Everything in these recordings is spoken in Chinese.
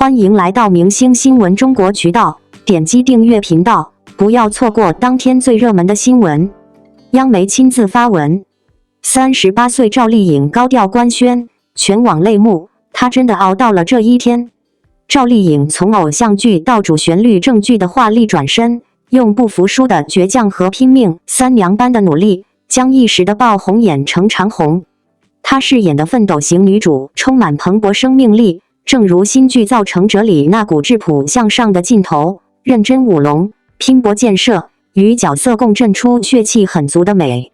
欢迎来到明星新闻中国渠道，点击订阅频道，不要错过当天最热门的新闻。央媒亲自发文：38岁赵丽颖高调官宣，全网泪目，她真的熬到了这一天。赵丽颖从偶像剧到主旋律正剧的华丽转身，用不服输的倔强和拼命三娘般的努力，将一时的爆红演成长红。她饰演的奋斗型女主充满蓬勃生命力，正如新剧《造成者》里那股质朴向上的劲头，认真舞龙，拼搏建设，与角色共振出血气很足的美。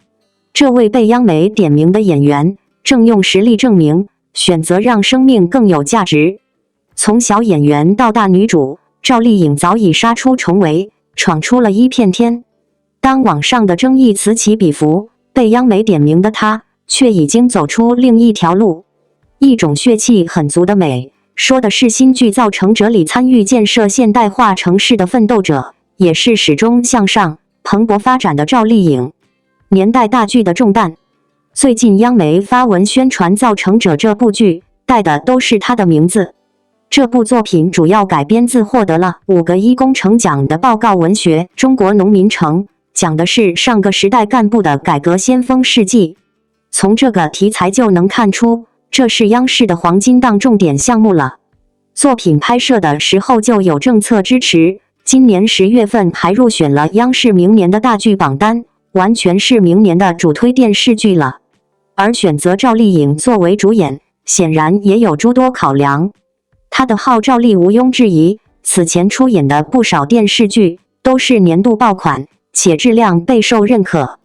这位被央媒点名的演员，正用实力证明，选择让生命更有价值。从小演员到大女主，赵丽颖早已杀出重围，闯出了一片天。当网上的争议此起彼伏，被央媒点名的她，却已经走出另一条路。一种血气很足的美，说的是新剧《造成者》里参与建设现代化城市的奋斗者，也是始终向上、蓬勃发展的赵丽颖。年代大剧的重担，最近央媒发文宣传《造成者》这部剧，带的都是她的名字。这部作品主要改编自获得了5个一工程奖的报告文学《中国农民城》，讲的是上个时代干部的改革先锋事迹。从这个题材就能看出，这是央视的黄金档重点项目了。作品拍摄的时候就有政策支持，今年10月份还入选了央视明年的大剧榜单，完全是明年的主推电视剧了。而选择赵丽颖作为主演，显然也有诸多考量。她的号召力毋庸置疑，此前出演的不少电视剧都是年度爆款，且质量备受认可。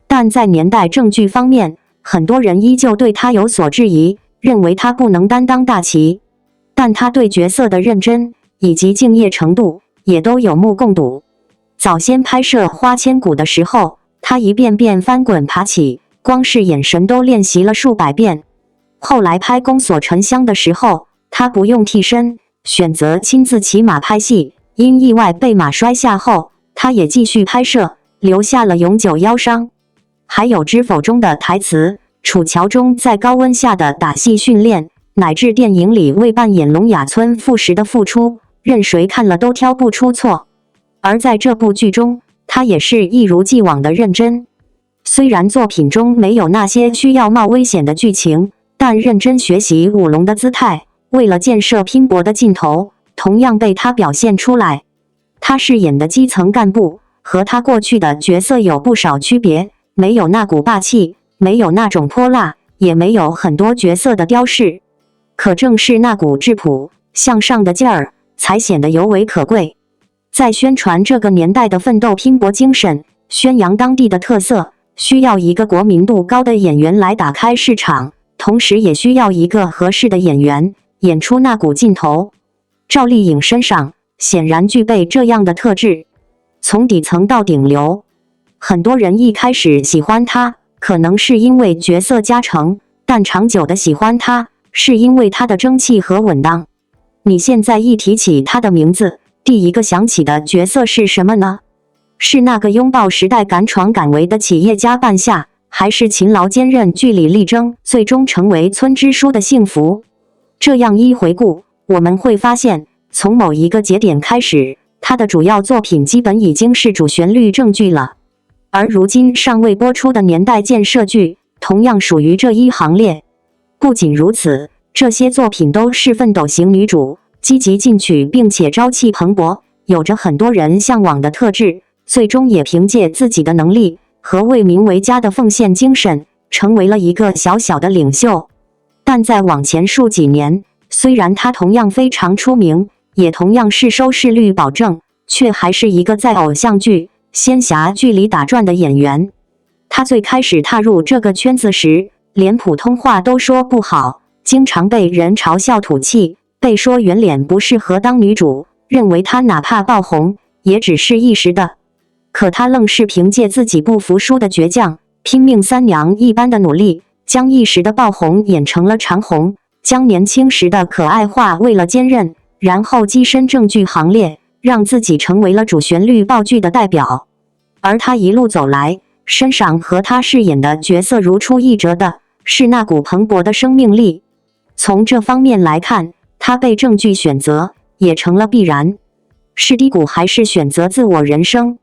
但在年代正剧方面，很多人依旧对她有所质疑，认为她不能担当大旗。但她对角色的认真以及敬业程度也都有目共睹。早先拍摄《花千骨》的时候，她一遍遍翻滚爬起，光是眼神都练习了数百遍。后来拍《宫锁沉香》的时候，她不用替身，选择亲自骑马拍戏，因意外被马摔下后，她也继续拍摄，留下了永久腰伤。还有《知否》中的台词，楚乔中在高温下的打戏训练，乃至电影里为扮演聋哑村妇时的付出，任谁看了都挑不出错。而在这部剧中，她也是一如既往的认真。虽然作品中没有那些需要冒危险的剧情，但认真学习舞龙的姿态，为了建设拼搏的劲头，同样被她表现出来。她饰演的基层干部，和她过去的角色有不少区别，没有那股霸气，没有那种泼辣，也没有很多角色的雕饰。可正是那股质朴向上的劲儿，才显得尤为可贵。在宣传这个年代的奋斗拼搏精神，宣扬当地的特色，需要一个国民度高的演员来打开市场，同时也需要一个合适的演员演出那股劲头。赵丽颖身上显然具备这样的特质，从底层到顶流。很多人一开始喜欢她，可能是因为角色加成，但长久的喜欢她，是因为她的争气和稳当。你现在一提起她的名字，第一个想起的角色是什么呢？是那个拥抱时代敢闯敢为的企业家半夏，还是勤劳坚韧据理力争，最终成为村支书的幸福？这样一回顾，我们会发现，从某一个节点开始，她的主要作品基本已经是主旋律正剧了。而如今尚未播出的年代建设剧，同样属于这一行列。不仅如此，这些作品都是奋斗型女主，积极进取并且朝气蓬勃，有着很多人向往的特质，最终也凭借自己的能力和为民为家的奉献精神，成为了一个小小的领袖。但再往前数几年，虽然她同样非常出名，也同样是收视率保证，却还是一个在偶像剧、仙侠剧里打转的演员。她最开始踏入这个圈子时，连普通话都说不好，经常被人嘲笑土气，被说圆脸不适合当女主，认为她哪怕爆红，也只是一时的。可她愣是凭借自己不服输的倔强，拼命三娘一般的努力，将一时的爆红演成了长红，将年轻时的可爱化为了坚韧，然后跻身正剧行列，让自己成为了主旋律爆剧的代表。而她一路走来，身上和她饰演的角色如出一辙的是那股蓬勃的生命力。从这方面来看，他被证据选择也成了必然。是低谷还是选择自我人生？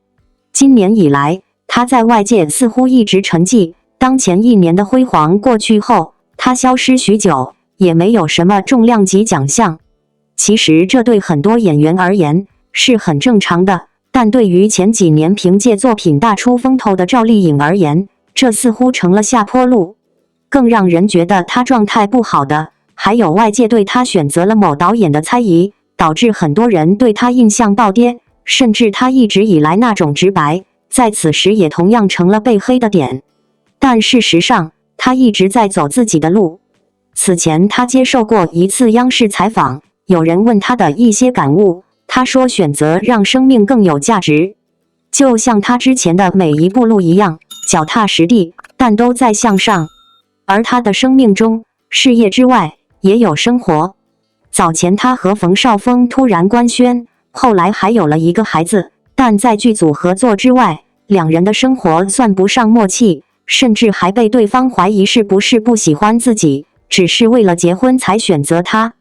今年以来，他在外界似乎一直沉寂。当前1年的辉煌过去后，他消失许久，也没有什么重量级奖项。其实这对很多演员而言是很正常的，但对于前几年凭借作品大出风头的赵丽颖而言，这似乎成了下坡路。更让人觉得她状态不好的，还有外界对她选择了某导演的猜疑，导致很多人对她印象暴跌，甚至她一直以来那种直白，在此时也同样成了被黑的点。但事实上，她一直在走自己的路。此前她接受过一次央视采访，有人问她的一些感悟，她说选择让生命更有价值。就像她之前的每一步路一样，脚踏实地，但都在向上。而她的生命中，事业之外也有生活。早前她和冯绍峰突然官宣，后来还有了一个孩子，但在剧组合作之外，两人的生活算不上默契，甚至还被对方怀疑是不是不喜欢自己，只是为了结婚才选择他。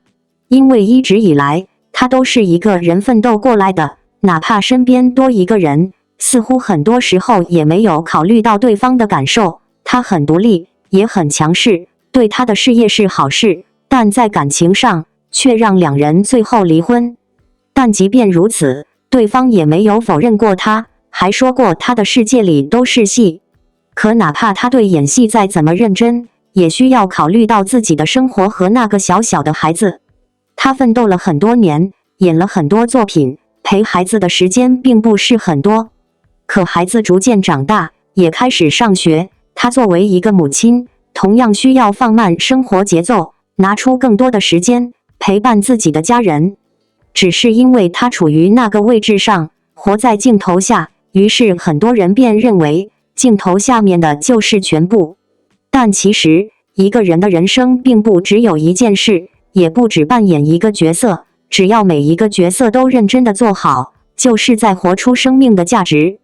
因为一直以来，他都是一个人奋斗过来的，哪怕身边多一个人，似乎很多时候也没有考虑到对方的感受。他很独立，也很强势，对他的事业是好事，但在感情上却让两人最后离婚。但即便如此，对方也没有否认过他，还说过他的世界里都是戏。可哪怕他对演戏再怎么认真，也需要考虑到自己的生活和那个小小的孩子。他奋斗了很多年，演了很多作品，陪孩子的时间并不是很多。可孩子逐渐长大，也开始上学，他作为一个母亲，同样需要放慢生活节奏，拿出更多的时间陪伴自己的家人。只是因为他处于那个位置上，活在镜头下，于是很多人便认为镜头下面的就是全部。但其实，一个人的人生并不只有一件事，也不只扮演一个角色，只要每一个角色都认真的做好，就是在活出生命的价值。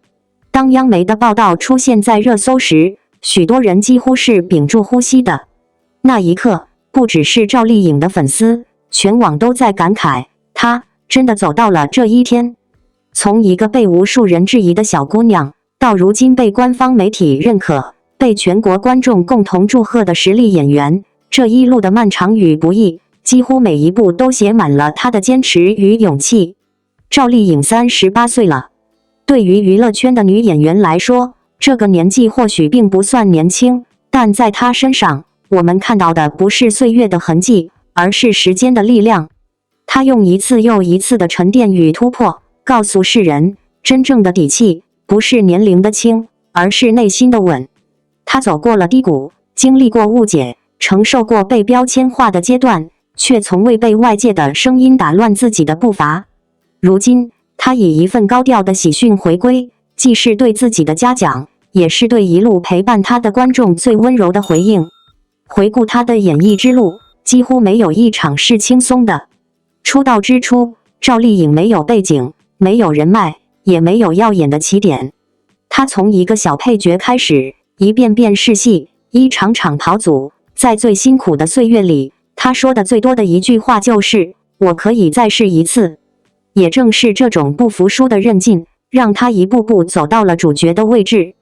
当央媒的报道出现在热搜时，许多人几乎是屏住呼吸的。那一刻，不只是赵丽颖的粉丝，全网都在感慨，她真的走到了这一天。从一个被无数人质疑的小姑娘，到如今被官方媒体认可，被全国观众共同祝贺的实力演员，这一路的漫长与不易，几乎每一步都写满了她的坚持与勇气。赵丽颖38岁了。对于娱乐圈的女演员来说，这个年纪或许并不算年轻，但在她身上，我们看到的不是岁月的痕迹，而是时间的力量。她用一次又一次的沉淀与突破，告诉世人，真正的底气不是年龄的轻，而是内心的稳。她走过了低谷，经历过误解，承受过被标签化的阶段，却从未被外界的声音打乱自己的步伐。如今，她以一份高调的喜讯回归，既是对自己的嘉奖，也是对一路陪伴她的观众最温柔的回应。回顾她的演艺之路，几乎没有一场是轻松的。出道之初，赵丽颖没有背景，没有人脉，也没有耀眼的起点。她从一个小配角开始，一遍遍试戏，一场场跑组。在最辛苦的岁月里，她说的最多的一句话就是“我可以再试一次”。也正是这种不服输的韧劲，让她一步步走到了主角的位置。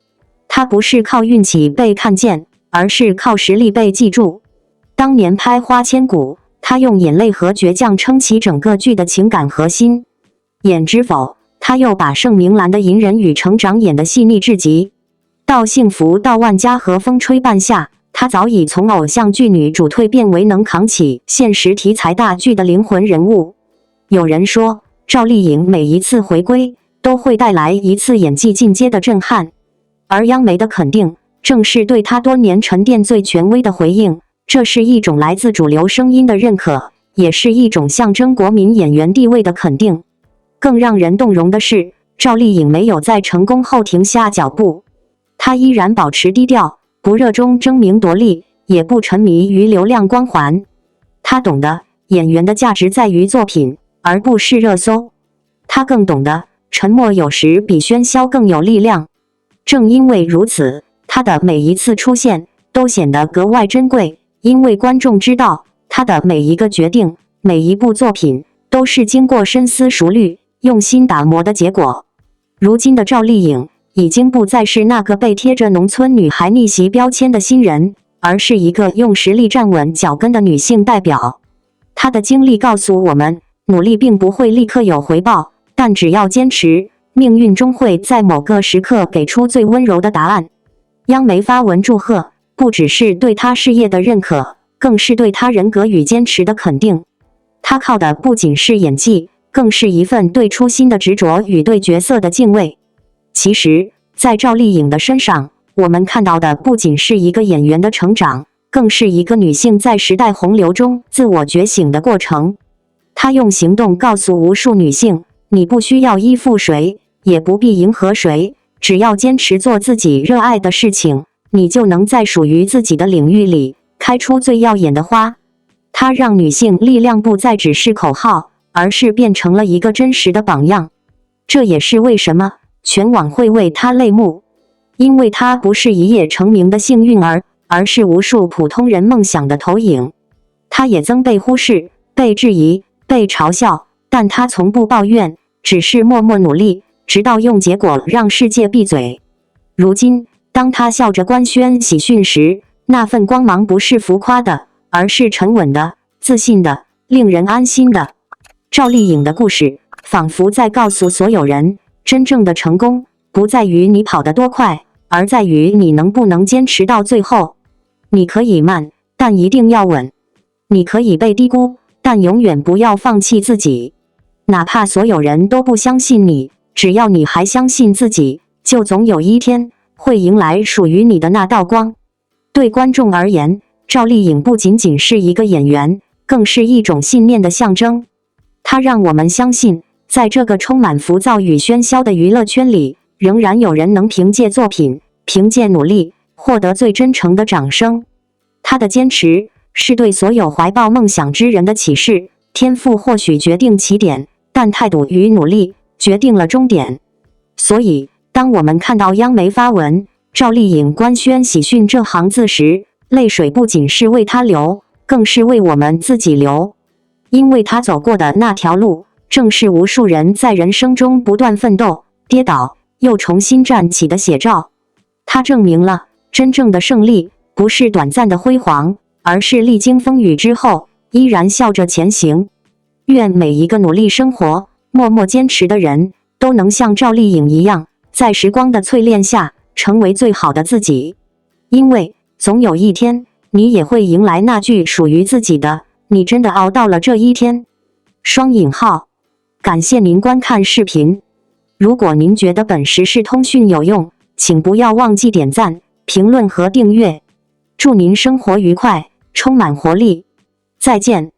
她不是靠运气被看见，而是靠实力被记住。当年拍《花千骨》，她用眼泪和倔强撑起整个剧的情感核心。演《知否》，她又把盛明兰的隐忍与成长演得细腻至极。到《幸福到万家》和《风吹半夏》，她早已从偶像剧女主蜕变为能扛起现实题材大剧的灵魂人物。有人说，赵丽颖每一次回归都会带来一次演技进阶的震撼，而央媒的肯定正是对她多年沉淀最权威的回应。这是一种来自主流声音的认可，也是一种象征国民演员地位的肯定。更让人动容的是，赵丽颖没有在成功后停下脚步，她依然保持低调，不热衷争名夺利，也不沉迷于流量光环。她懂得演员的价值在于作品，而不是热搜。她更懂得沉默有时比喧嚣更有力量。正因为如此，她的每一次出现都显得格外珍贵，因为观众知道她的每一个决定每一部作品都是经过深思熟虑、用心打磨的结果。如今的赵丽颖已经不再是那个被贴着农村女孩逆袭标签的新人，而是一个用实力站稳脚跟的女性代表。她的经历告诉我们，努力并不会立刻有回报，但只要坚持，命运终会在某个时刻给出最温柔的答案。央媒发文祝贺，不只是对她事业的认可，更是对她人格与坚持的肯定。她靠的不仅是演技，更是一份对初心的执着与对角色的敬畏。其实，在赵丽颖的身上，我们看到的不仅是一个演员的成长，更是一个女性在时代洪流中自我觉醒的过程。她用行动告诉无数女性，你不需要依附谁，也不必迎合谁，只要坚持做自己热爱的事情，你就能在属于自己的领域里开出最耀眼的花。她让女性力量不再只是口号，而是变成了一个真实的榜样。这也是为什么全网会为她泪目，因为她不是一夜成名的幸运儿，而是无数普通人梦想的投影。她也曾被忽视、被质疑、被嘲笑，但她从不抱怨，只是默默努力，直到用结果让世界闭嘴。如今，当她笑着官宣喜讯时，那份光芒不是浮夸的，而是沉稳的、自信的、令人安心的。赵丽颖的故事仿佛在告诉所有人，真正的成功不在于你跑得多快，而在于你能不能坚持到最后。你可以慢，但一定要稳；你可以被低估，但永远不要放弃自己。哪怕所有人都不相信你，只要你还相信自己，就总有一天会迎来属于你的那道光。对观众而言，赵丽颖不仅仅是一个演员，更是一种信念的象征。她让我们相信，在这个充满浮躁与喧嚣的娱乐圈里，仍然有人能凭借作品、凭借努力，获得最真诚的掌声。她的坚持是对所有怀抱梦想之人的启示。天赋或许决定起点，但态度与努力决定了终点。所以，当我们看到央媒发文赵丽颖官宣喜讯这行字时，泪水不仅是为她流，更是为我们自己流。因为她走过的那条路，正是无数人在人生中不断奋斗、跌倒又重新站起的写照。她证明了，真正的胜利不是短暂的辉煌，而是历经风雨之后依然笑着前行。愿每一个努力生活、默默坚持的人都能像赵丽颖一样，在时光的淬炼下成为最好的自己。因为总有一天，你也会迎来那句属于自己的你真的熬到了这一天。双引号。感谢您观看视频。如果您觉得本时事通讯有用，请不要忘记点赞、评论和订阅。祝您生活愉快，充满活力。再见。